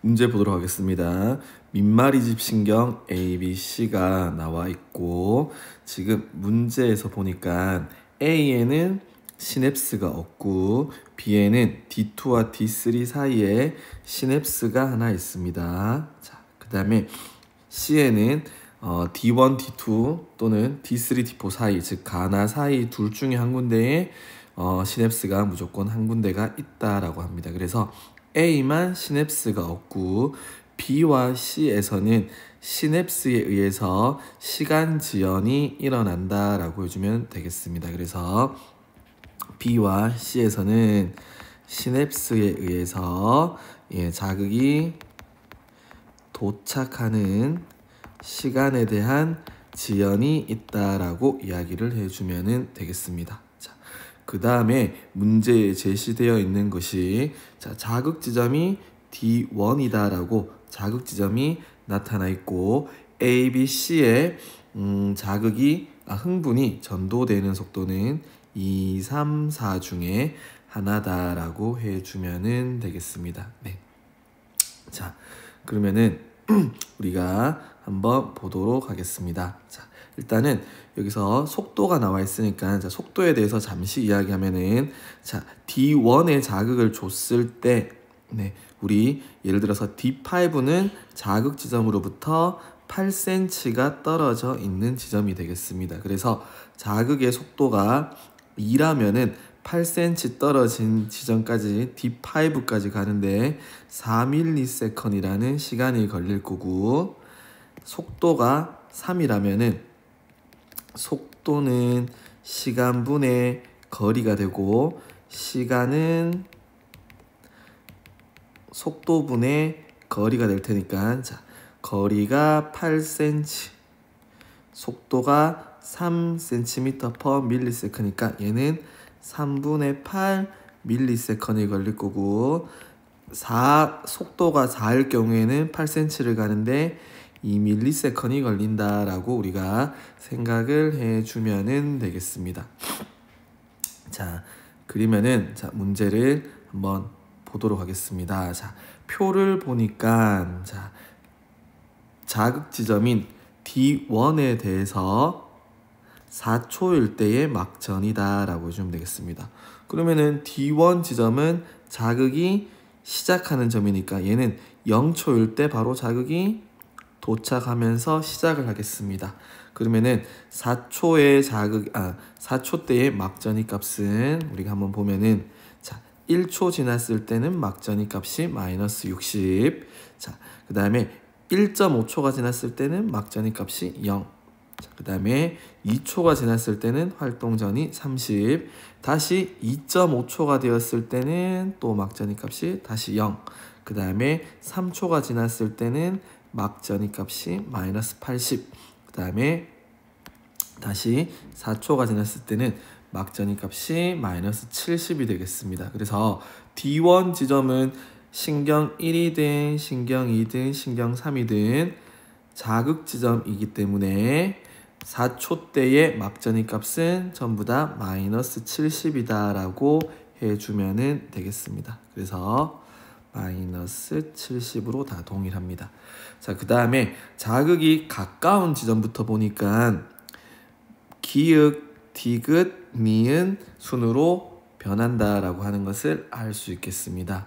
문제 보도록 하겠습니다. 민마리집 신경 A, B, C가 나와 있고 지금 문제에서 보니까 A에는 시냅스가 없고 B에는 D2와 D3 사이에 시냅스가 하나 있습니다. 자, 그 다음에 C에는 D1, D2 또는 D3, D4 사이, 즉 가나 사이 둘 중에 한 군데에 시냅스가 무조건 한 군데가 있다라고 합니다. 그래서 A만 시냅스가 없고 B와 C에서는 시냅스에 의해서 시간 지연이 일어난다라고 해주면 되겠습니다. 그래서 B와 C에서는 시냅스에 의해서 자극이 도착하는 시간에 대한 지연이 있다라고 이야기를 해주면 되겠습니다. 그 다음에 문제에 제시되어 있는 것이 자극 지점이 D1이다라고 자극 지점이 나타나 있고 A, B, C의 흥분이 전도되는 속도는 2, 3, 4 중에 하나다라고 해주면 되겠습니다. 네. 자, 그러면은 우리가 한번 보도록 하겠습니다. 자, 일단은 여기서 속도가 나와 있으니까 속도에 대해서 잠시 이야기하면은 D1에 자극을 줬을 때 우리 예를 들어서 D5는 자극 지점으로부터 8cm가 떨어져 있는 지점이 되겠습니다. 그래서 자극의 속도가 2라면은 8cm 떨어진 지점까지 D5까지 가는데 4ms이라는 시간이 걸릴 거고, 속도가 3이라면은 속도는 시간분의 거리가 되고 시간은 속도분의 거리가 될 테니까 거리가 8cm, 속도가 3cm/ms니까 얘는 3분의 8ms이 걸릴 거고, 속도가 4일 경우에는 8cm를 가는데 2ms이 걸린다라고 우리가 생각을 해주면 되겠습니다. 자, 그러면은 문제를 한번 보도록 하겠습니다. 표를 보니까 자극 지점인 D1에 대해서 4초일 때의 막전이다 라고 해주면 되겠습니다. 그러면은 D1 지점은 자극이 시작하는 점이니까 얘는 0초일 때 바로 자극이 도착하면서 시작을 하겠습니다. 그러면은 4초 때의 막전이 값은 우리가 한번 보면은 1초 지났을 때는 막전이 값이 마이너스 60. 그 다음에 1.5초가 지났을 때는 막전이 값이 0. 그 다음에 2초가 지났을 때는 활동전이 30. 다시 2.5초가 되었을 때는 또 막전이 값이 다시 0. 그 다음에 3초가 지났을 때는 막전이 값이 마이너스 80. 그 다음에 다시 4초가 지났을 때는 막전이 값이 마이너스 70이 되겠습니다. 그래서 D1 지점은 신경 1이든 신경 2든 신경 3이든 자극 지점이기 때문에 4초 때의 막전이 값은 전부 다 마이너스 70이다 라고 해주면 되겠습니다. 그래서 마이너스 70으로 다 동일합니다. 그 다음에 자극이 가까운 지점부터 보니까 기역, 디귿, 니은 순으로 변한다라고 하는 것을 알 수 있겠습니다.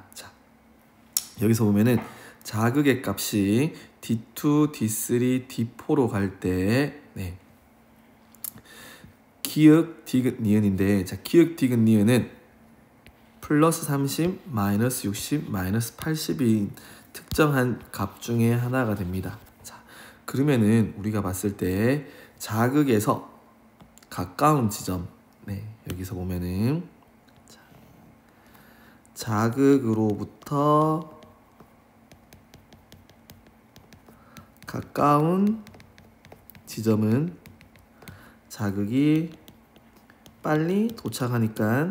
여기서 보면은 자극의 값이 D2, D3, D4로 갈 때 기역, 디귿, 니은인데 기역, 디귿, 니은은 플러스 30, 마이너스 60, 마이너스 80인 특정한 값 중에 하나가 됩니다. 그러면은 우리가 봤을 때 자극에서 가까운 지점, 여기서 보면은 자극으로부터 가까운 지점은 자극이 빨리 도착하니까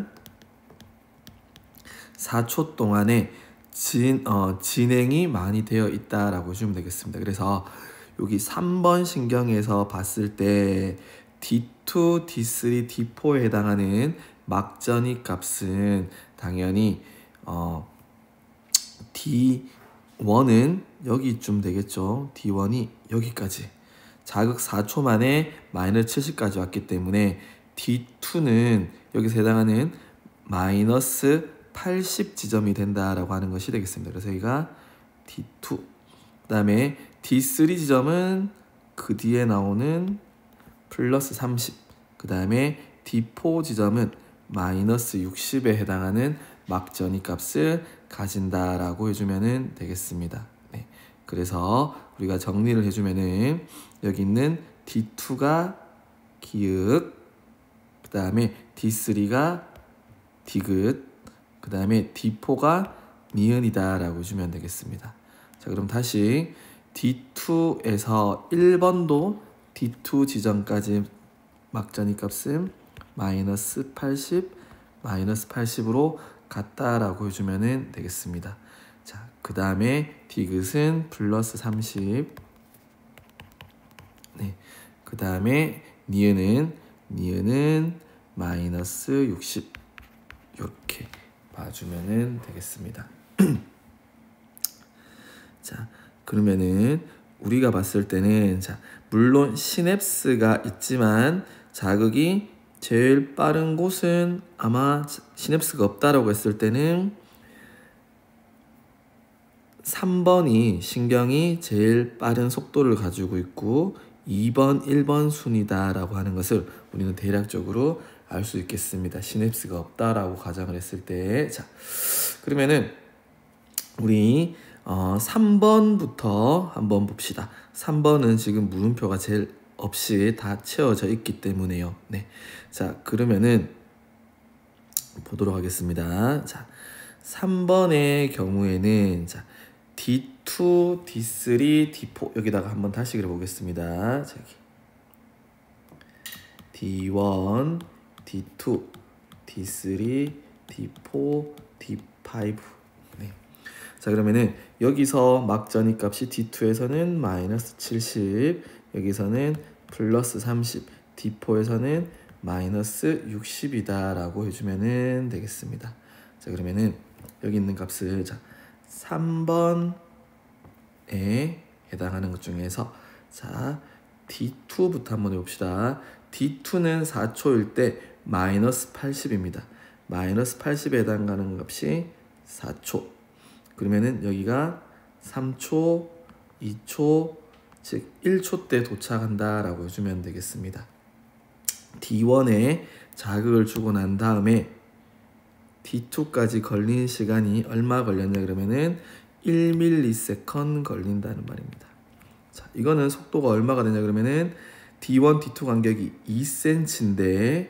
4초 동안에 진행이 많이 되어 있다라고 해주면 되겠습니다. 그래서 여기 3번 신경에서 봤을 때 D2, D3, D4에 해당하는 막전이 값은 당연히 D D1은 여기쯤 되겠죠. D1이 여기까지. 자극 4초 만에 마이너스 70까지 왔기 때문에 D2는 여기서 해당하는 마이너스 80 지점이 된다라고 하는 것이 되겠습니다. 그래서 여기가 D2. 그 다음에 D3 지점은 그 뒤에 나오는 플러스 30. 그 다음에 D4 지점은 마이너스 60에 해당하는 막전이 값을 가진다라고 해주면 되겠습니다. 네. 그래서 우리가 정리를 해주면은 여기 있는 D2가 기역, 그 다음에 D3가 디귿, 그 다음에 D4가 니은이다라고 해주면 되겠습니다. 자, 그럼 다시 D2에서 1번도 D2 지점까지 막전이 값은 마이너스 80, 마이너스 80으로 같다라고 해주면 되겠습니다. 자, 그 다음에 디귿은 플러스 30. 네, 그 다음에 니은은 마이너스 60. 이렇게 봐주면 되겠습니다. 자, 그러면은 우리가 봤을 때는, 자, 물론 시냅스가 있지만 자극이 제일 빠른 곳은 아마 시냅스가 없다라고 했을 때는 3번이 신경이 제일 빠른 속도를 가지고 있고 2번, 1번 순이다라고 하는 것을 우리는 대략적으로 알 수 있겠습니다. 시냅스가 없다라고 가정을 했을 때. 자, 그러면은 우리 3번부터 한번 봅시다. 3번은 지금 물음표가 제일 없이 다 채워져 있기 때문에요. 네. 자, 그러면은 보도록 하겠습니다. 자, 3번의 경우에는, 자, D2, D3, D4 여기다가 한번 다시 그려보겠습니다. 저기 D1, D2, D3, D4, D5. 네. 자, 그러면은 여기서 막전이 값이 D2에서는 마이너스 70, 여기서는 플러스 30, D4에서는 마이너스 60이다 라고 해주면 되겠습니다. 자, 그러면은 여기 있는 값을, 자, 3번에 해당하는 것 중에서, 자, D2부터 한번 해봅시다. D2는 4초일 때 마이너스 80입니다. 마이너스 80에 해당하는 값이 4초. 그러면은 여기가 3초, 2초, 즉 1초 때 도착한다 라고 해주면 되겠습니다. D1에 자극을 주고 난 다음에 D2까지 걸린 시간이 얼마 걸렸냐 그러면은 1ms 걸린다는 말입니다. 자, 이거는 속도가 얼마가 되냐 그러면은 D1, D2 간격이 2cm인데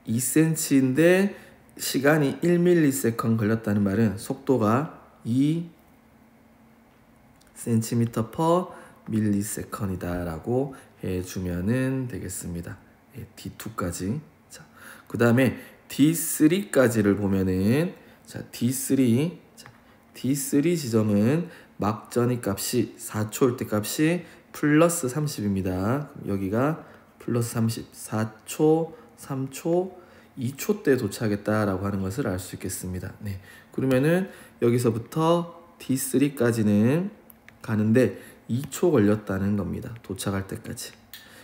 2cm인데 시간이 1ms 걸렸다는 말은 속도가 2cm/ms이다 라고 해주면 되겠습니다. D2까지. 자, 그 다음에 D3까지를 보면은, 자, D3 지점은 막전이 값이 4초일 때 값이 플러스 30입니다. 여기가 플러스 30, 4초, 3초, 2초 때 도착했다라고 하는 것을 알 수 있겠습니다. 네, 그러면은 여기서부터 D3까지는 가는데 2초 걸렸다는 겁니다. 도착할 때까지.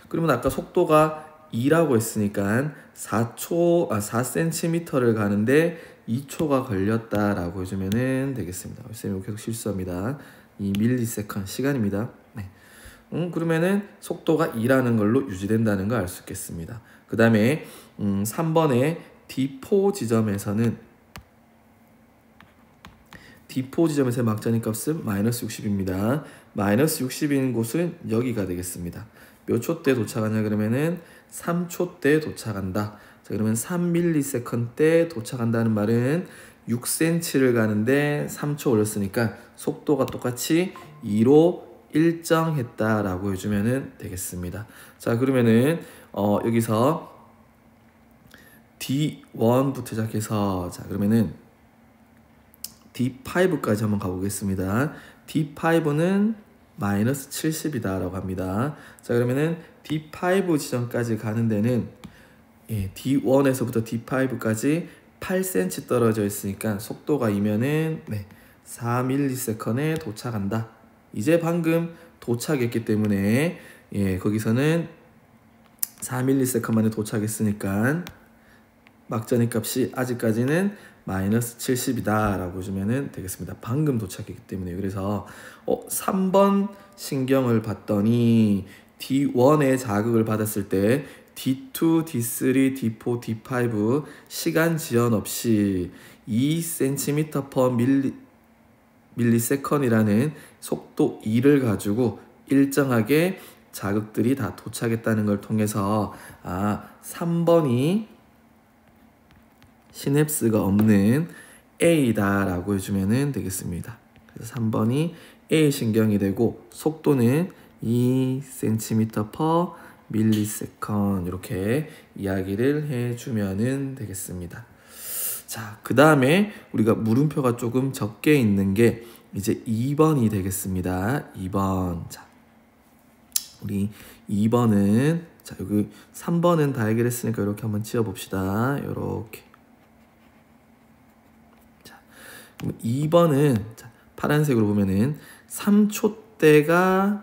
그러면 아까 속도가 2라고 했으니까 4cm를 가는데 2초가 걸렸다라고 해주면 되겠습니다. 쌤이 계속 실수합니다. 2ms 시간입니다. 네. 그러면은 속도가 2라는 걸로 유지된다는 걸 알 수 있겠습니다. 그 다음에 3번의 D4 지점에서는 막전이 값은 마이너스 60입니다. 마이너스 60인 곳은 여기가 되겠습니다. 몇 초 때 도착하냐 그러면은 3초 때 도착한다. 자, 그러면 3ms 때 도착한다는 말은 6cm를 가는데 3초 걸렸으니까 속도가 똑같이 2로 일정했다라고 해주면 되겠습니다. 자, 그러면은 여기서 D1부터 시작해서, 자, 그러면은 D5까지 한번 가보겠습니다. D5는 마이너스 70이다 라고 합니다. 자, 그러면은 D5 지점까지 가는 데는, D1에서부터 D5까지 8cm 떨어져 있으니까 속도가 이면은 4ms에 도착한다. 이제 방금 도착했기 때문에 거기서는 4ms 만에 도착했으니까 막전입 값이 아직까지는 마이너스 70이다 라고 해주면 되겠습니다. 방금 도착했기 때문에. 그래서 3번 신경을 봤더니 D1의 자극을 받았을 때 D2, D3, D4, D5 시간 지연 없이 2cm/ms 이라는 속도 2를 가지고 일정하게 자극들이 다 도착했다는 걸 통해서 3번이 시냅스가 없는 A다 라고 해주면 되겠습니다. 그래서 3번이 A 신경이 되고 속도는 2cm/ms 이렇게 이야기를 해주면 되겠습니다. 자, 그 다음에 우리가 물음표가 조금 적게 있는 게 이제 2번이 되겠습니다. 2번. 자, 우리 2번은 자, 여기 3번은 다 해결했으니까 이렇게 한번 지어봅시다. 이렇게. 자, 그럼 2번은 자, 파란색으로 보면은 3초 때가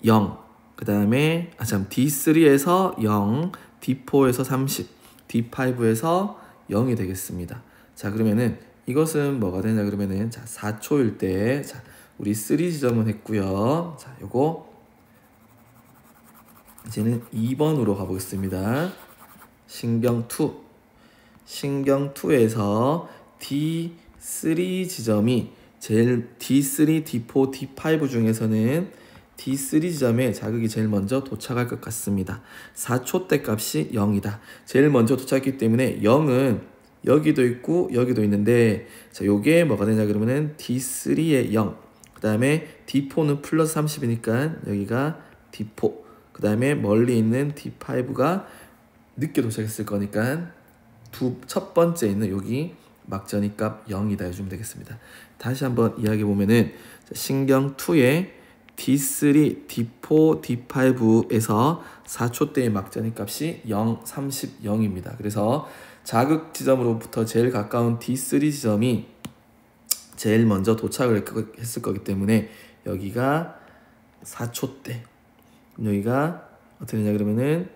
0. 그 다음에 D3에서 0, D4에서 30, D5에서 0이 되겠습니다. 자, 그러면은 이것은 뭐가 되냐 그러면은 자, 4초일 때 자, 우리 3 지점은 했고요. 자, 요거 이제는 2번으로 가보겠습니다. 신경 2. 신경 2에서 D3 지점이 제일 D3, D4, D5 중에서는 D3 지점에 자극이 제일 먼저 도착할 것 같습니다. 4초 때 값이 0이다. 제일 먼저 도착했기 때문에 0은 여기도 있고 여기도 있는데 자, 요게 뭐가 되냐 그러면은 D3의 0. 그 다음에 D4는 플러스 30이니까 여기가 D4. 그 다음에 멀리 있는 D5가 늦게 도착했을 거니까 첫 번째 있는 여기 막전이 값 0이다 해주면 되겠습니다. 다시 한번 이야기해 보면은 신경 2의 D3, D4, D5에서 4초 때의 막전입 값이 0, 30, 0입니다. 그래서 자극 지점으로부터 제일 가까운 D3 지점이 제일 먼저 도착을 했을 거기 때문에 여기가 4초 때, 여기가 어떻게 되냐 그러면은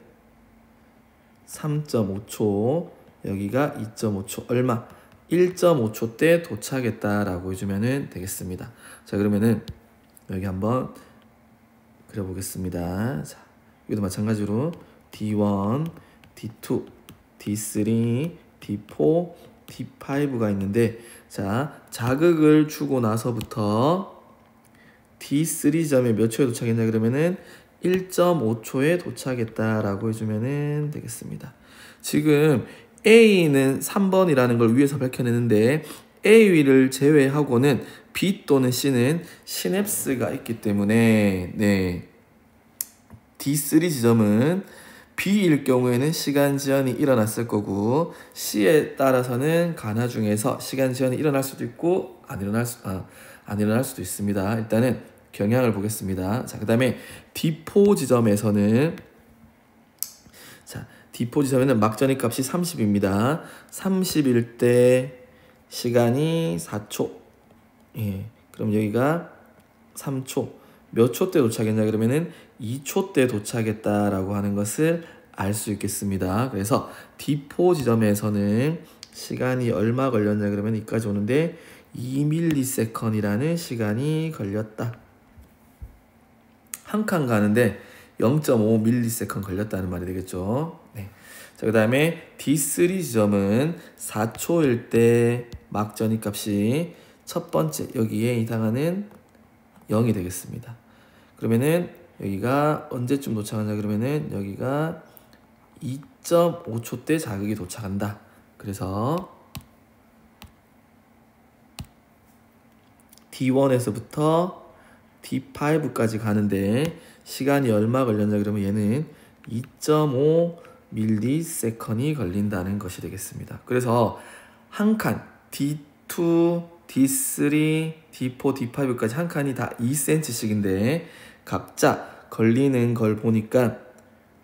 3.5초, 여기가 2.5초, 얼마? 1.5초 때 도착했다라고 해주면 되겠습니다. 자, 그러면은 여기 한번 그려보겠습니다. 자, 여기도 마찬가지로 D1, D2, D3, D4, D5가 있는데 자, 자극을 주고 나서부터 D3 점에 몇 초에 도착했냐 그러면은 1.5초에 도착했다라고 해주면 되겠습니다. 지금 A는 3번이라는 걸 위에서 밝혀냈는데 A를 제외하고는 B 또는 C는 시냅스가 있기 때문에 D3 지점은 B일 경우에는 시간 지연이 일어났을 거고 C에 따라서는 가나 중에서 시간 지연이 일어날 수도 있고 안 일어날 수도 있습니다. 일단은 경향을 보겠습니다. 자, 그 다음에 D4 지점에서는 자, D4 지점에는 막전입 값이 30입니다. 30일 때 시간이 4초. 그럼 여기가 3초. 몇 초 때 도착했냐 그러면은 2초 때 도착했다라고 하는 것을 알 수 있겠습니다. 그래서 D4 지점에서는 시간이 얼마 걸렸냐 그러면 여기까지 오는데 2ms이라는 시간이 걸렸다. 한 칸 가는데 0.5ms 걸렸다는 말이 되겠죠. 자, 그 다음에 D3 지점은 4초일 때 막전입 값이 첫 번째 여기에 해당하는 0이 되겠습니다. 그러면은 여기가 언제쯤 도착하냐 그러면은 여기가 2.5초 때 자극이 도착한다. 그래서 D1에서부터 D5까지 가는데 시간이 얼마 걸렸냐 그러면 얘는 2.5ms이 걸린다는 것이 되겠습니다. 그래서 한 칸 D2, D3, D4, D5까지 한 칸이 다 2cm씩인데 각자 걸리는 걸 보니까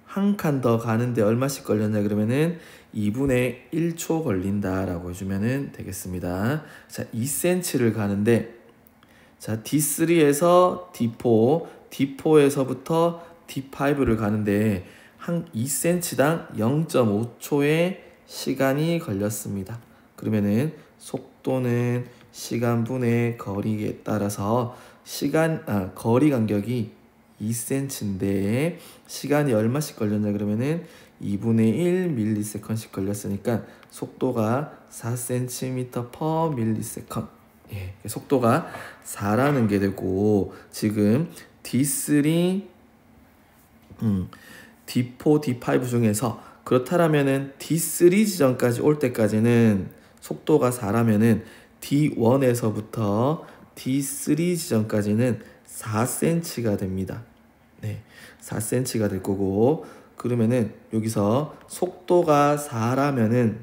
한 칸 더 가는데 얼마씩 걸렸냐 그러면은 2분의 1초 걸린다라고 해주면 되겠습니다. 자, 2cm를 가는데 자, D3에서 D4, D4에서부터 D5를 가는데 한 2cm당 0.5초의 시간이 걸렸습니다. 그러면은 속도는 시간분의 거리에 따라서 거리 간격이 2cm인데 시간이 얼마씩 걸렸냐 그러면은 2분의 1 밀리세컨씩 걸렸으니까 속도가 4cm/ms. 예, 속도가 4라는 게 되고 지금 D3, D4, D5 중에서 그렇다라면은 D3 지점까지 올 때까지는 속도가 4라면은 D1에서부터 D3 지점까지는 4cm가 됩니다. 네, 4cm가 될 거고 그러면은 여기서 속도가 4라면은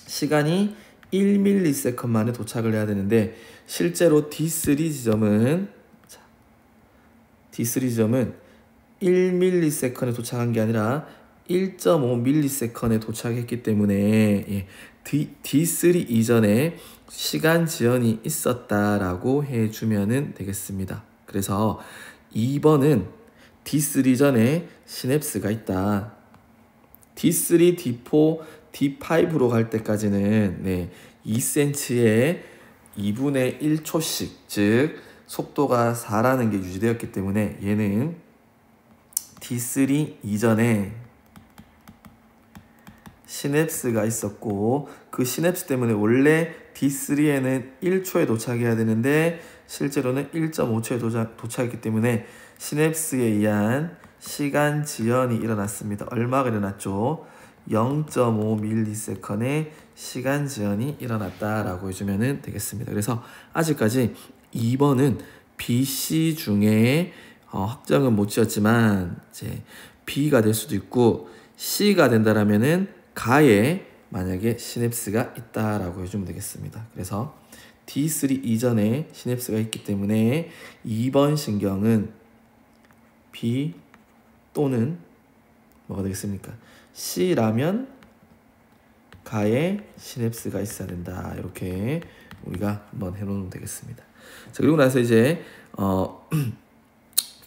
시간이 1ms 만에 도착을 해야 되는데 실제로 D3 지점은 1ms에 도착한 게 아니라 1.5ms에 도착했기 때문에 D3 이전에 시간 지연이 있었다라고 해주면 되겠습니다. 그래서 2번은 D3 전에 시냅스가 있다. D3, D4, D5로 갈 때까지는 2cm에 2분의 1초씩 즉 속도가 4라는 게 유지되었기 때문에 얘는 D3 이전에 시냅스가 있었고 그 시냅스 때문에 원래 D3에는 1초에 도착해야 되는데 실제로는 1.5초에 도착했기 때문에 시냅스에 의한 시간 지연이 일어났습니다. 얼마가 일어났죠? 0.5ms의 시간 지연이 일어났다라고 해주면 되겠습니다. 그래서 아직까지 2번은 B, C 중에 확정은 못 지었지만 이제 B가 될 수도 있고 C가 된다라면은 가에 만약에 시냅스가 있다라고 해주면 되겠습니다. 그래서 D3 이전에 시냅스가 있기 때문에 2번 신경은 B 또는 뭐가 되겠습니까? C라면 가에 시냅스가 있어야 된다. 이렇게 우리가 한번 해놓으면 되겠습니다. 자, 그리고 나서 이제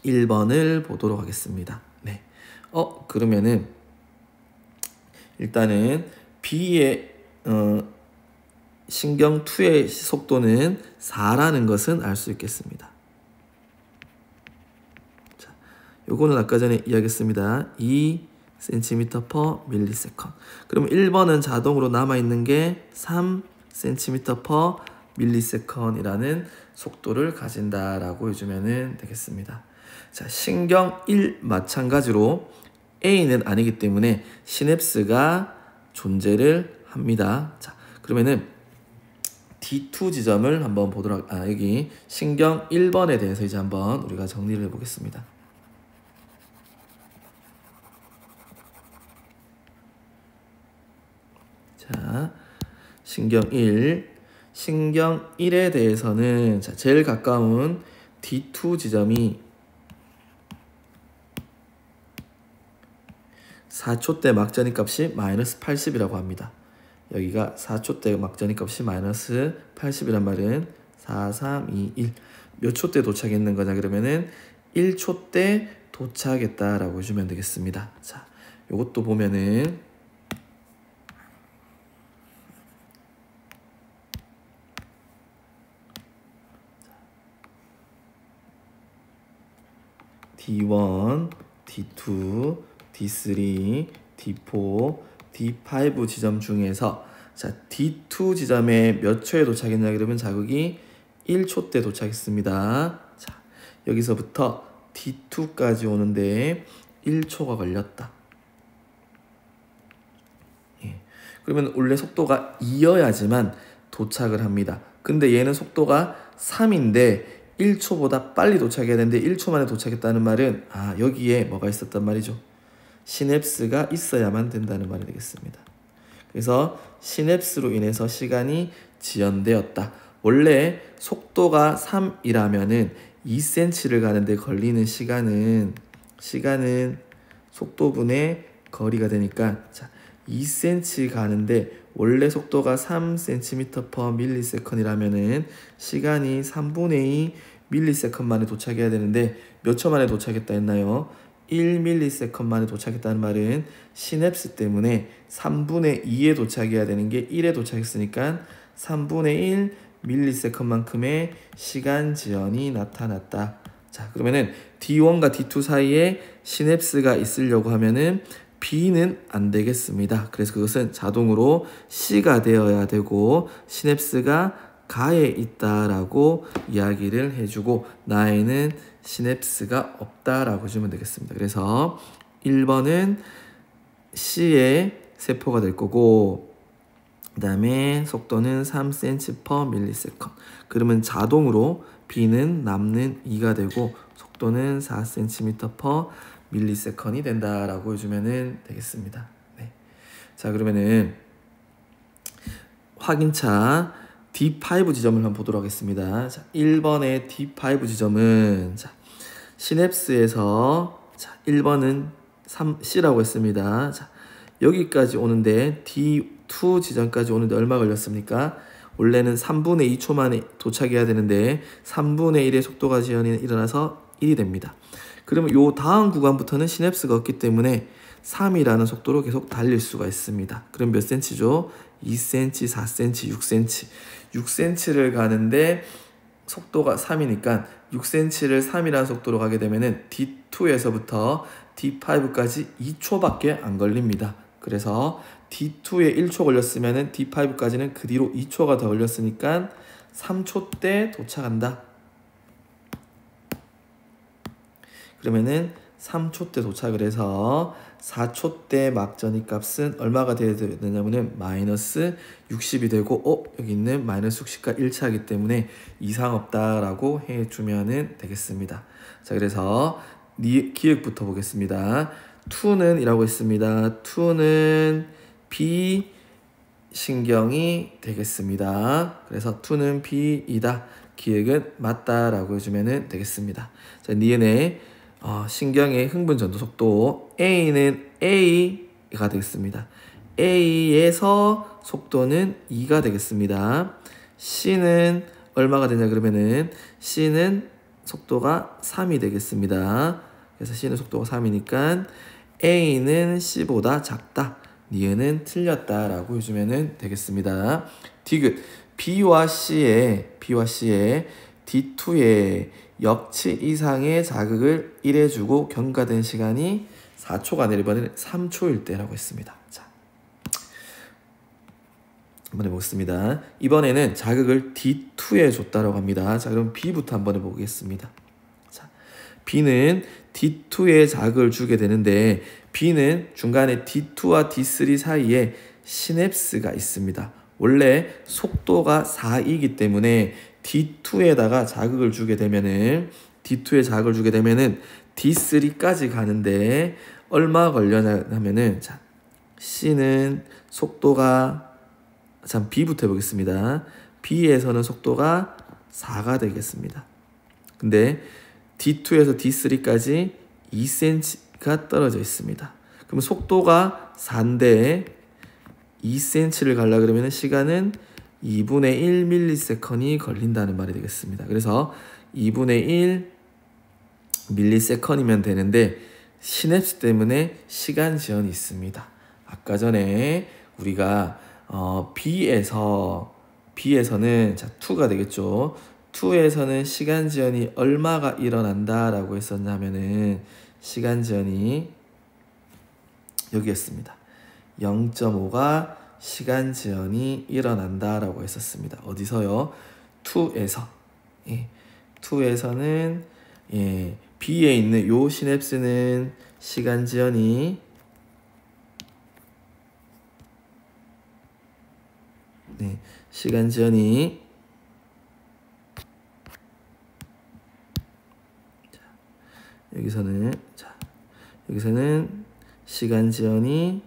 1번을 보도록 하겠습니다. 네. 그러면은 일단은 B의 신경 2의 속도는 4라는 것은 알 수 있겠습니다. 자, 요거는 아까 전에 이야기했습니다. 2cm/ms. 그럼 1번은 자동으로 남아있는 게 3cm/ms이라는 속도를 가진다라고 해주면 되겠습니다. 자, 신경 1 마찬가지로 A는 아니기 때문에 시냅스가 존재를 합니다. 자, 그러면은 D2 지점을 한번 보도록 여기 신경 1번에 대해서 이제 한번 우리가 정리를 해보겠습니다. 자, 신경 1에 대해서는 자, 제일 가까운 D2 지점이 4초 때 막전입 값이 마이너스 80이라고 합니다. 여기가 4초 때 막전입 값이 마이너스 80이란 말은 4, 3, 2, 1 몇 초 때 도착했는 거냐 그러면은 1초 때 도착했다라고 해주면 되겠습니다. 자, 요것도 보면은 D1, D2, D3, D4, D5 지점 중에서 자, D2 지점에 몇 초에 도착했냐 그러면 자극이 1초 때 도착했습니다. 자, 여기서부터 D2까지 오는데 1초가 걸렸다. 예. 그러면 원래 속도가 2여야지만 도착을 합니다. 근데 얘는 속도가 3인데 1초보다 빨리 도착해야 되는데 1초 만에 도착했다는 말은 여기에 뭐가 있었단 말이죠. 시냅스가 있어야만 된다는 말이 되겠습니다. 그래서 시냅스로 인해서 시간이 지연되었다. 원래 속도가 3이라면은 2cm를 가는데 걸리는 시간은 속도분의 거리가 되니까 자, 2cm 가는데 원래 속도가 3cm/ms이라면은 시간이 3분의 2ms 만에 도착해야 되는데 몇 초 만에 도착했다 했나요? 1ms 만에 도착했다는 말은 시냅스 때문에 3분의 2에 도착해야 되는 게 1에 도착했으니까 3분의 1ms만큼의 시간 지연이 나타났다. 자, 그러면은 D1과 D2 사이에 시냅스가 있으려고 하면은 B는 안 되겠습니다. 그래서 그것은 자동으로 C가 되어야 되고 시냅스가 가에 있다라고 이야기를 해주고 나에는 시냅스가 없다라고 해주면 되겠습니다. 그래서 1번은 C의 세포가 될 거고 그 다음에 속도는 3cm/ms. 그러면 자동으로 B는 남는 2가 되고 속도는 4cm/ms이 된다라고 해주면 되겠습니다. 네. 자, 그러면은 확인차 D5 지점을 한번 보도록 하겠습니다. 자, 1번의 D5 지점은 자, 시냅스에서 자, 1번은 3C라고 했습니다. 자, 여기까지 오는데 D2 지점까지 오는데 얼마 걸렸습니까? 원래는 3분의 2초 만에 도착해야 되는데 3분의 1의 속도가 지연이 일어나서 1이 됩니다. 그러면 요 다음 구간부터는 시냅스가 없기 때문에 3이라는 속도로 계속 달릴 수가 있습니다. 그럼 몇 cm죠? 2cm, 4cm, 6cm. 6cm를 가는데 속도가 3이니까 6cm를 3이라는 속도로 가게 되면은 D2에서부터 D5까지 2초밖에 안 걸립니다. 그래서 D2에 1초 걸렸으면은 D5까지는 그 뒤로 2초가 더 걸렸으니까 3초 때 도착한다. 그러면은 3초 때 도착을 해서 4초 때 막전이 값은 얼마가 돼야 되냐면은 마이너스 60이 되고 여기 있는 마이너스 60과 1차이기 때문에 이상 없다라고 해주면 되겠습니다. 자, 그래서 기획부터 보겠습니다. 2는 이라고 했습니다. 2는 B 신경이 되겠습니다. 그래서 2는 B이다. 기획은 맞다라고 해주면 되겠습니다. 자, 니은의 신경의 흥분 전도 속도 A는 A가 되겠습니다. A에서 속도는 2가 되겠습니다. C는 얼마가 되냐 그러면은 C는 속도가 3이 되겠습니다. 그래서 C는 속도가 3이니까 A는 C보다 작다. 니은은 틀렸다라고 해주면 되겠습니다. 디귿 B와 C의 D2의 역치 이상의 자극을 1해주고 경과된 시간이 4초가 아니라 이번에는 3초일 때라고 했습니다. 자, 한번 해보겠습니다. 이번에는 자극을 D2에 줬다라고 합니다. 자, 그럼 B부터 한번 해보겠습니다. 자, B는 D2에 자극을 주게 되는데 B는 중간에 D2와 D3 사이에 시냅스가 있습니다. 원래 속도가 4이기 때문에 D2에다가 자극을 주게 되면은 D3까지 가는데 얼마 걸려냐면은 자, C는 속도가 B부터 해보겠습니다. B에서는 속도가 4가 되겠습니다. 근데 D2에서 D3까지 2cm가 떨어져 있습니다. 그럼 속도가 4인데 2cm를 가려고 그러면 시간은 2분의 1ms이 걸린다는 말이 되겠습니다. 그래서 2분의 1ms이면 되는데 시냅스 때문에 시간 지연이 있습니다. 아까 전에 우리가 B에서는 자 2가 되겠죠. 2에서는 시간 지연이 얼마가 일어난다라고 했었냐면은 시간 지연이 여기였습니다. 0.5가 시간 지연이 일어난다라고 했었습니다. 어디서요? 2에서. 2에서는 B에 있는 요 시냅스는 시간 지연이 여기서는 시간 지연이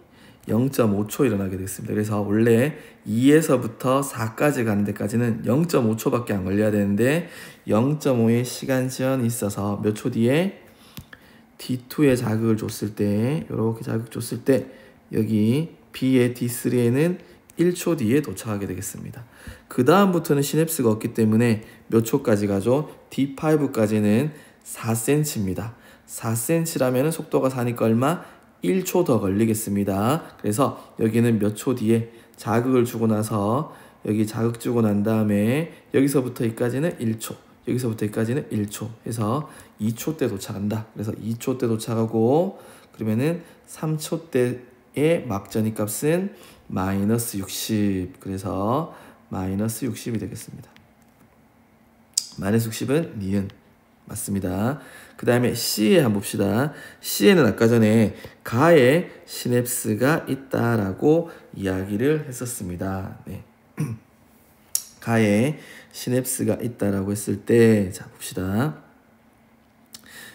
0.5초 일어나게 됐습니다. 그래서 원래 2에서부터 4까지 가는 데까지는 0.5초밖에 안 걸려야 되는데 0.5의 시간 지연이 있어서 몇 초 뒤에 D2에 자극을 줬을 때 이렇게 자극 줬을 때 여기 B의 D3에는 1초 뒤에 도착하게 되겠습니다. 그 다음부터는 시냅스가 없기 때문에 몇 초까지 가죠? D5까지는 4cm입니다. 4cm라면 속도가 4니까 얼마? 1초 더 걸리겠습니다. 그래서 여기는 몇 초 뒤에 자극을 주고 나서 여기 자극 주고 난 다음에 여기서부터 여기까지는 1초, 여기서부터 여기까지는 1초 해서 2초 때 도착한다. 그래서 2초 때 도착하고 그러면은 3초 때의 막전이 값은 마이너스 60. 그래서 마이너스 60이 되겠습니다. 마이너스 60은 니은 맞습니다. 그 다음에 C에 한번 봅시다. C에는 아까 전에 가에 시냅스가 있다라고 이야기를 했었습니다. 네. 가에 시냅스가 있다라고 했을 때, 자 봅시다.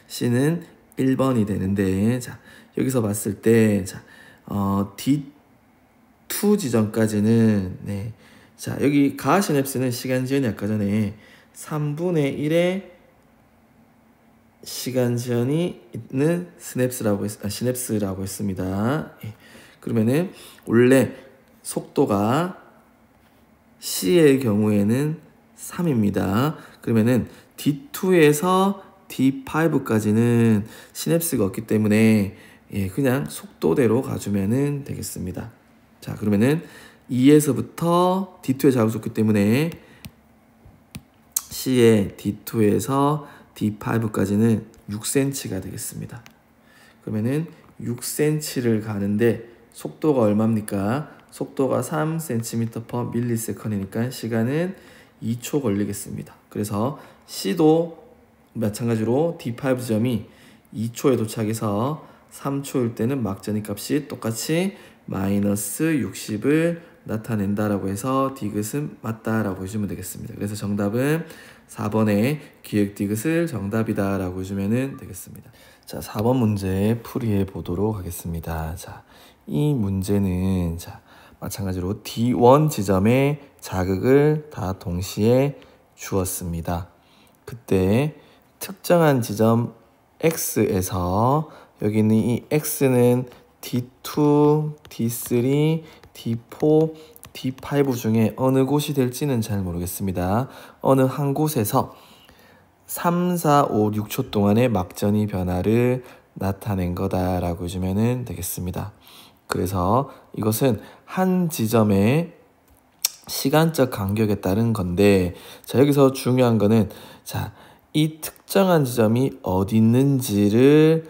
C는 1번이 되는데, 자 여기서 봤을 때, 자 D2 지점까지는, 네, 자 여기 가 시냅스는 시간 지연이 아까 전에 3분의 1의 시간 지연이 있는 시냅스라고 했습니다. 예. 그러면은 원래 속도가 C의 경우에는 3입니다. 그러면은 D2에서 D5까지는 시냅스가 없기 때문에 예, 그냥 속도대로 가주면은 되겠습니다. 자, 그러면은 2에서부터 D2에 자극이 좋기 때문에 C의 D2에서 D5까지는 6cm가 되겠습니다. 그러면은 6cm를 가는데 속도가 얼마입니까? 속도가 3cm/ms이니까 시간은 2초 걸리겠습니다. 그래서 C도 마찬가지로 D5 지점이 2초에 도착해서 3초일 때는 막전이 값이 똑같이 마이너스 60을 나타낸다라고 해서 디귿은 맞다라고 해주면 되겠습니다. 그래서 정답은 4번의 기획 디귿을 정답이다라고 해주면 되겠습니다. 자, 4번 문제 풀이해 보도록 하겠습니다. 자, 이 문제는 자 마찬가지로 D1 지점에 자극을 다 동시에 주었습니다. 그때 특정한 지점 X에서 여기 있는 이 X는 D2, D3, D4, D5 중에 어느 곳이 될지는 잘 모르겠습니다. 어느 한 곳에서 3, 4, 5, 6초 동안의 막전이 변화를 나타낸 거다라고 해주면 되겠습니다. 그래서 이것은 한 지점의 시간적 간격에 따른 건데, 자 여기서 중요한 거는 자 이 특정한 지점이 어디 있는지를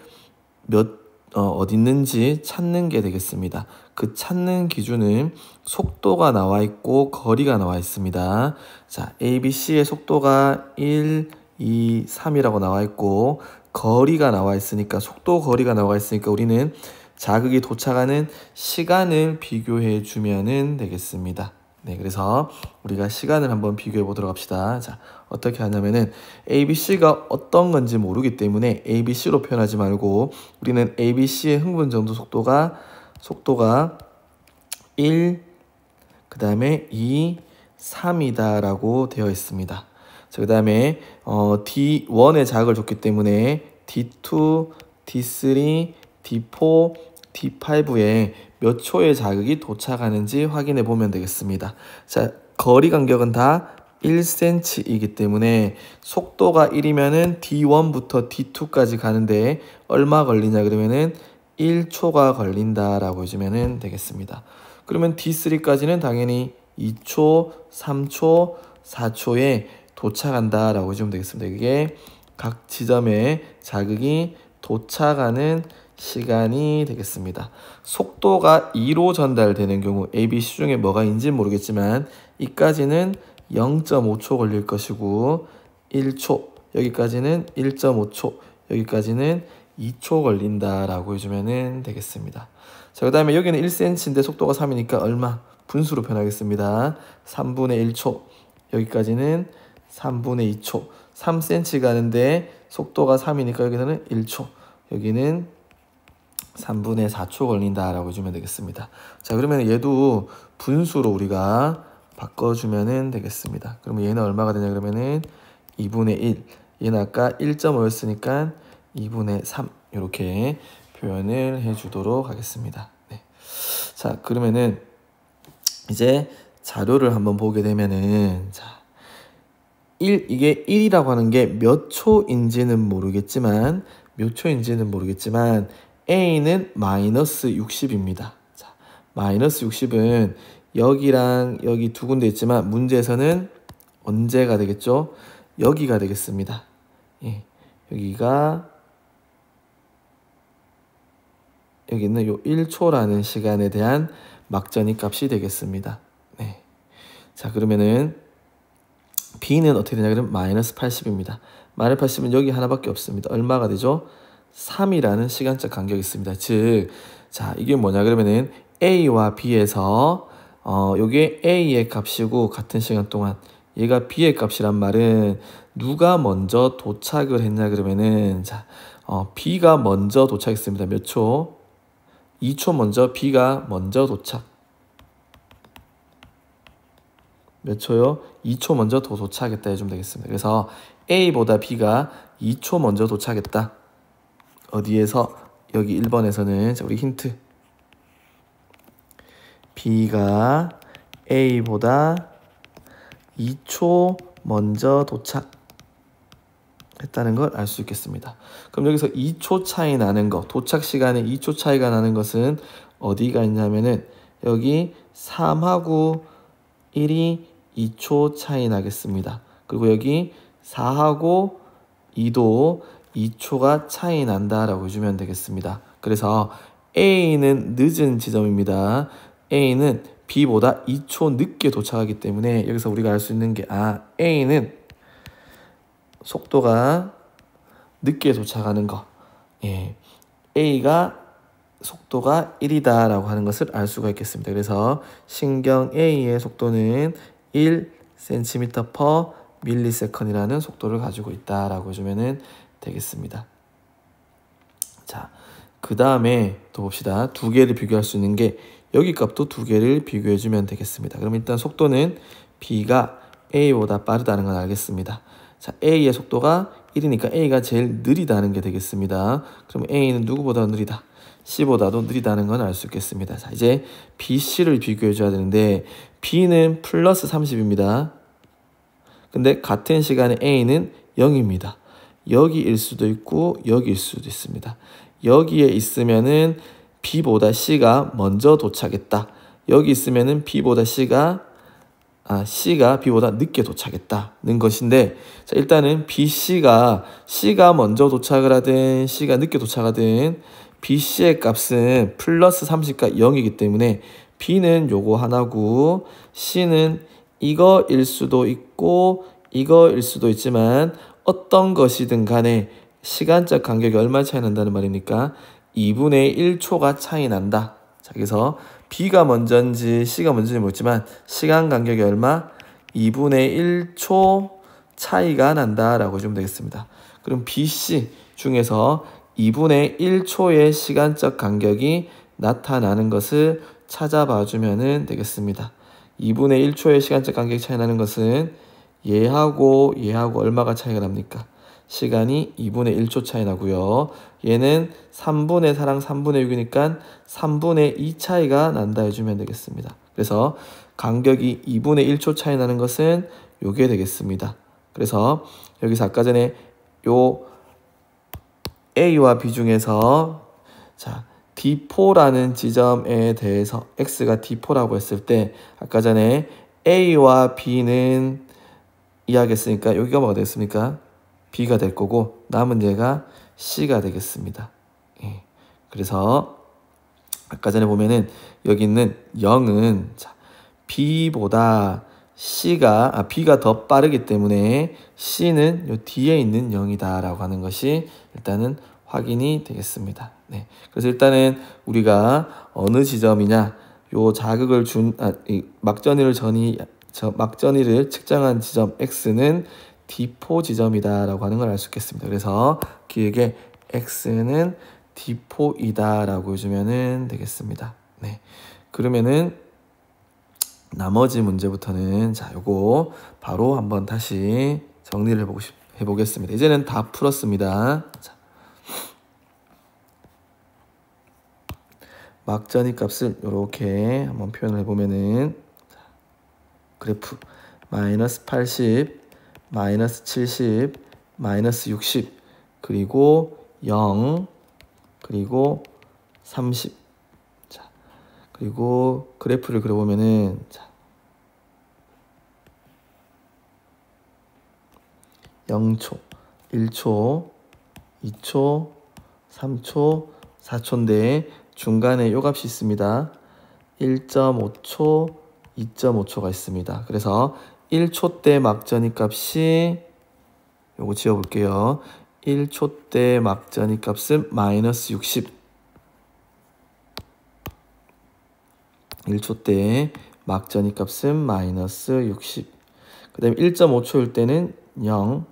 어디 있는지 찾는 게 되겠습니다. 그 찾는 기준은 속도가 나와 있고 거리가 나와 있습니다. 자, ABC의 속도가 1, 2, 3이라고 나와 있고 거리가 나와 있으니까 속도 거리가 나와 있으니까 우리는 자극이 도착하는 시간을 비교해 주면은 되겠습니다. 네, 그래서 우리가 시간을 한번 비교해 보도록 합시다. 자, 어떻게 하냐면은 ABC가 어떤 건지 모르기 때문에 ABC로 표현하지 말고 우리는 ABC의 흥분 정도 속도가 1, 그 다음에 2, 3이다 라고 되어 있습니다. 자, 그 다음에 D1에 자극을 줬기 때문에 D2, D3, D4, D5에 몇 초의 자극이 도착하는지 확인해 보면 되겠습니다. 자, 거리 간격은 다 1cm이기 때문에 속도가 1이면은 D1부터 D2까지 가는데 얼마 걸리냐 그러면은 1초가 걸린다라고 해주면 되겠습니다. 그러면 D3까지는 당연히 2초, 3초, 4초에 도착한다라고 해주면 되겠습니다. 이게 각 지점에 자극이 도착하는 시간이 되겠습니다. 속도가 2로 전달되는 경우 ABC 중에 뭐가 있는지 모르겠지만 이까지는 0.5초 걸릴 것이고 1초, 여기까지는 1.5초, 여기까지는 2초 걸린다라고 해주면 되겠습니다. 자, 그 다음에 여기는 1cm인데 속도가 3이니까 얼마? 분수로 표현하겠습니다. 3분의 1초, 여기까지는 3분의 2초, 3cm 가는데 속도가 3이니까 여기는 1초, 여기는 3분의 4초 걸린다라고 해주면 되겠습니다. 자, 그러면 얘도 분수로 우리가 바꿔주면 되겠습니다. 그러면 얘는 얼마가 되냐 그러면은 2분의 1, 얘는 아까 1.5였으니까 2분의 3 이렇게 표현을 해주도록 하겠습니다. 네. 자, 자, 그러면은 이제 자료를 한번 보게 되면은 자, 이게 1이라고 하는 게 몇 초인지는 모르겠지만 A는 마이너스 60입니다. 자, 마이너스 60은 여기랑 여기 두 군데 있지만 문제에서는 언제가 되겠죠? 여기가 되겠습니다. 예, 여기가 여기 있는 요 1초라는 시간에 대한 막전이 값이 되겠습니다. 네. 자, 그러면은 B는 어떻게 되냐 그러면 마이너스 80입니다. 마이너스 80은 여기 하나밖에 없습니다. 얼마가 되죠? 3이라는 시간적 간격이 있습니다. 즉, 자, 이게 뭐냐 그러면은 A와 B에서 요게 A의 값이고 같은 시간 동안 얘가 B의 값이란 말은 누가 먼저 도착을 했냐 그러면은 자, B가 먼저 도착했습니다. 몇 초? 2초 먼저 B가 먼저 도착. 몇 초요? 2초 먼저 도착했다 해주면 되겠습니다. 그래서 A보다 B가 2초 먼저 도착했다. 어디에서? 여기 1번에서는 자, 우리 힌트. B가 A보다 2초 먼저 도착했다는 걸 알 수 있겠습니다. 그럼 여기서 2초 차이 나는 거, 도착 시간에 2초 차이가 나는 것은 어디가 있냐면은 여기 3하고 1이 2초 차이 나겠습니다. 그리고 여기 4하고 2도 2초가 차이 난다라고 해주면 되겠습니다. 그래서 A는 늦은 지점입니다. A는 B보다 2초 늦게 도착하기 때문에 여기서 우리가 알 수 있는 게 A는 속도가 늦게 도착하는 거. 예. A가 속도가 1이다 라고 하는 것을 알 수가 있겠습니다. 그래서 신경 A의 속도는 1cm/ms이라는 속도를 가지고 있다라고 해주면 되겠습니다. 자, 그 다음에 또 봅시다. 두 개를 비교할 수 있는 게 여기 값도 두 개를 비교해주면 되겠습니다. 그럼 일단 속도는 B가 A보다 빠르다는 건 알겠습니다. 자, A의 속도가 1이니까 A가 제일 느리다는 게 되겠습니다. 그럼 A는 누구보다 느리다? C보다도 느리다는 건 알 수 있겠습니다. 자, 이제 B, C를 비교해 줘야 되는데 B는 플러스 30입니다. 근데 같은 시간에 A는 0입니다. 여기일 수도 있고 여기일 수도 있습니다. 여기에 있으면은 B보다 C가 먼저 도착했다. 여기 있으면은 B보다 C가 B보다 늦게 도착했다는 것인데, 자, 일단은 C가 먼저 도착을 하든 C가 늦게 도착하든 BC의 값은 플러스 30과 0이기 때문에 B는 요거 하나고 C는 이거일 수도 있고 이거일 수도 있지만 어떤 것이든 간에 시간적 간격이 얼마 차이 난다는 말입니까? 2분의 1초가 차이 난다. 자, 그래서 B가 먼저인지 C가 먼저인지 모르지만 시간 간격이 얼마? 2분의 1초 차이가 난다라고 해주면 되겠습니다. 그럼 BC 중에서 2분의 1초의 시간적 간격이 나타나는 것을 찾아봐 주면 되겠습니다. 2분의 1초의 시간적 간격이 차이 나는 것은 얘하고 얼마가 차이가 납니까? 시간이 2분의 1초 차이 나고요. 얘는 3분의 4랑 3분의 6이니까 3분의 2 차이가 난다 해주면 되겠습니다. 그래서 간격이 2분의 1초 차이 나는 것은 요게 되겠습니다. 그래서 여기서 아까 전에 요 A와 B 중에서 자, D4라는 지점에 대해서 X가 D4라고 했을 때 아까 전에 A와 B는 이야기했으니까 여기가 뭐가 되겠습니까? B가 될 거고 남은 얘가 C가 되겠습니다. 예. 그래서 아까 전에 보면은 여기 있는 0은 자, B보다 B가 더 빠르기 때문에 C는 요 뒤에 있는 0이다 라고 하는 것이 일단은 확인이 되겠습니다. 네. 그래서 일단은 우리가 어느 지점이냐 요 자극을 막전이를 측정한 지점 X는 D4 지점이다 라고 하는 걸 알 수 있겠습니다. 그래서 길게 X는 D4이다 라고 해주면 되겠습니다. 네. 그러면은 나머지 문제부터는 자, 요거 바로 한번 다시 정리를 해보겠습니다. 이제는 다 풀었습니다. 자. 막전이 값을 이렇게 한번 표현을 해보면은 그래프 마이너스 80, 마이너스 70, 마이너스 60, 그리고 0, 그리고 30. 자, 그리고 그래프를 그려보면은 자, 0초, 1초, 2초, 3초, 4초인데 중간에 요 값이 있습니다. 1.5초, 2.5초가 있습니다. 그래서 1초 때 막전이 값이 요거 지워볼게요. 1초 때 막전이 값은 마이너스 60. 1초 때 막전이 값은 마이너스 60. 그 다음에 1.5초일 때는 0,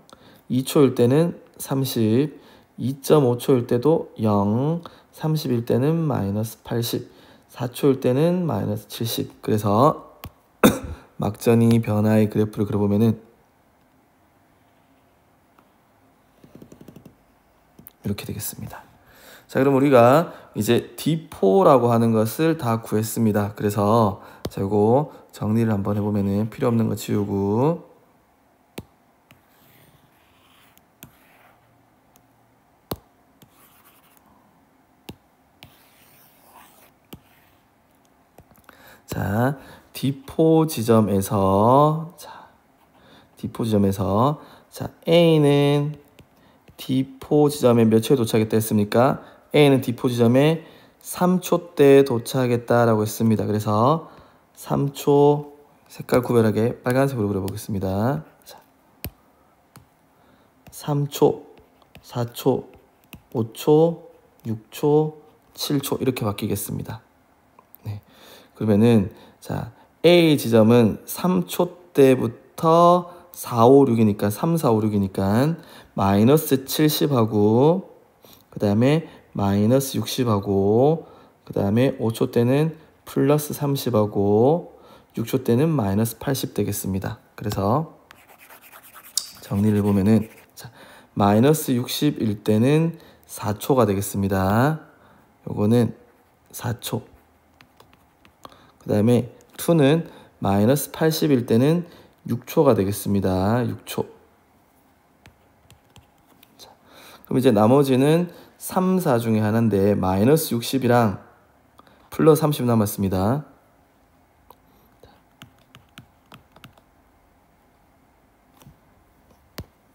2초일 때는 30, 2.5초일 때도 0, 30일 때는 마이너스 80, 4초일 때는 마이너스 70. 그래서 막전이 변화의 그래프를 그려보면은 이렇게 되겠습니다. 자, 그럼 우리가 이제 D4라고 하는 것을 다 구했습니다. 그래서 자, 이거 정리를 한번 해보면은 필요 없는 거 지우고 자, D4 지점에서 D4 지점에서 자, A는 D4 지점에 몇 초에 도착했다 했습니까? A는 D4 지점에 3초 때 도착했다라고 했습니다. 그래서 3초 색깔 구별하게 빨간색으로 그려보겠습니다. 자, 3초, 4초, 5초, 6초, 7초 이렇게 바뀌겠습니다. 네. 그러면은 자, A 지점은 3초 때부터 4, 5, 6이니까 3, 4, 5, 6이니까 마이너스 70하고 그 다음에 마이너스 60하고 그 다음에 5초 때는 플러스 30하고 6초 때는 마이너스 80 되겠습니다. 그래서 정리를 해보면은 자, 마이너스 60일 때는 4초가 되겠습니다. 요거는 4초. 그 다음에 2는 마이너스 80일 때는 6초가 되겠습니다. 6초. 자, 그럼 이제 나머지는 3, 4 중에 하나인데 마이너스 60이랑 플러스 30 남았습니다.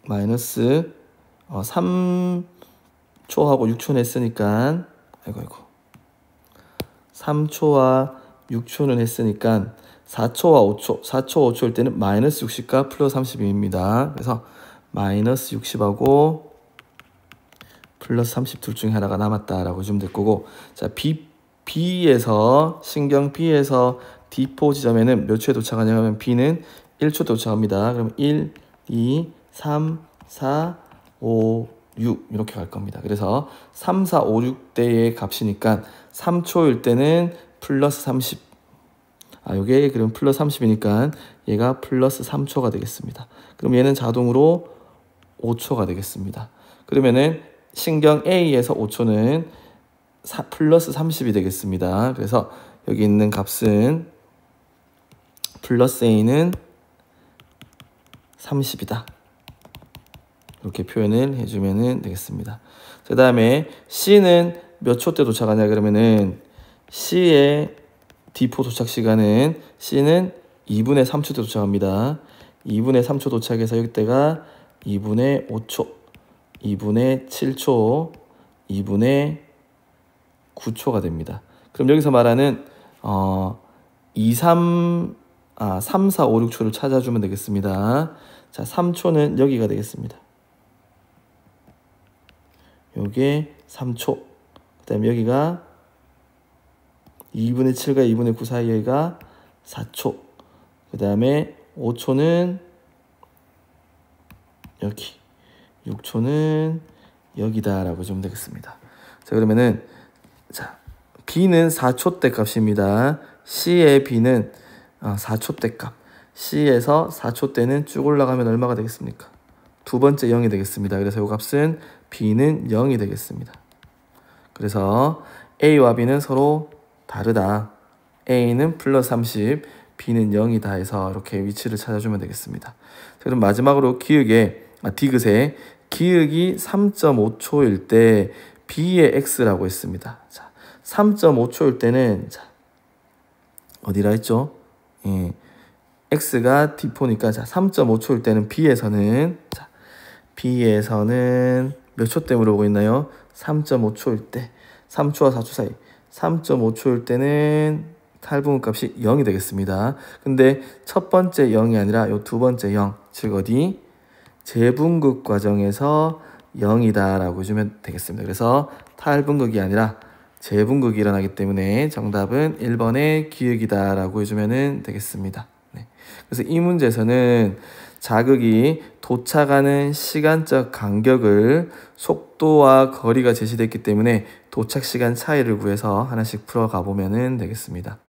마이너스 3초하고 6초 냈으니까 아이고 3초와 6초는 했으니까 4초와 5초, 4초, 5초일 때는 마이너스 60과 플러스 30입니다. 그래서 마이너스 60하고 플러스 30 둘 중에 하나가 남았다라고 주면 될 거고, 자, B에서 신경 B에서 D4 지점에는 몇 초에 도착하냐면 B는 1초 도착합니다. 그럼 1, 2, 3, 4, 5, 6 이렇게 갈 겁니다. 그래서 3, 4, 5, 6대의 값이니까 3초일 때는 플러스 30. 요게 그럼 플러스 30이니까 얘가 플러스 3초가 되겠습니다. 그럼 얘는 자동으로 5초가 되겠습니다. 그러면은 신경 A에서 5초는 플러스 30이 되겠습니다. 그래서 여기 있는 값은 플러스 A는 30이다. 이렇게 표현을 해주면 되겠습니다. 그 다음에 C는 몇 초 때 도착하냐 그러면은 C의 D4 도착 시간은 C는 2분의 3초 때 도착합니다. 2분의 3초 도착해서 여기 때가 2분의 5초, 2분의 7초, 2분의 9초가 됩니다. 그럼 여기서 말하는 3, 4, 5, 6초를 찾아주면 되겠습니다. 자, 3초는 여기가 되겠습니다. 요게 3초. 그 다음에 여기가 2분의 7과 2분의 9 사이가 4초. 그 다음에 5초는 여기. 6초는 여기다 라고 주면 되겠습니다. 자, 그러면은 자, B는 4초 때 값입니다. C의 B는 4초 때 값. C에서 4초 때는 쭉 올라가면 얼마가 되겠습니까? 두 번째 0이 되겠습니다. 그래서 이 값은 B는 0이 되겠습니다. 그래서 A와 B는 서로 다르다. A는 플러스 30, B는 0이다 해서 이렇게 위치를 찾아주면 되겠습니다. 그럼 마지막으로 디귿에 기역이 3.5초일 때 B의 X라고 했습니다. 자, 3.5초일 때는 자, 어디라 했죠? 예. X가 D4니까 자, 3.5초일 때는 B에서는 몇 초 때 물어보고 있나요? 3.5초일 때 3초와 4초 사이 3.5초일 때는 탈분극 값이 0이 되겠습니다. 근데 첫 번째 0이 아니라 요 두 번째 0, 즉 어디? 재분극 과정에서 0이다 라고 해주면 되겠습니다. 그래서 탈분극이 아니라 재분극이 일어나기 때문에 정답은 1번의 기역이다 라고 해주면 되겠습니다. 네. 그래서 이 문제에서는 자극이 도착하는 시간적 간격을 속도와 거리가 제시됐기 때문에 도착 시간 차이를 구해서 하나씩 풀어가 보면 되겠습니다.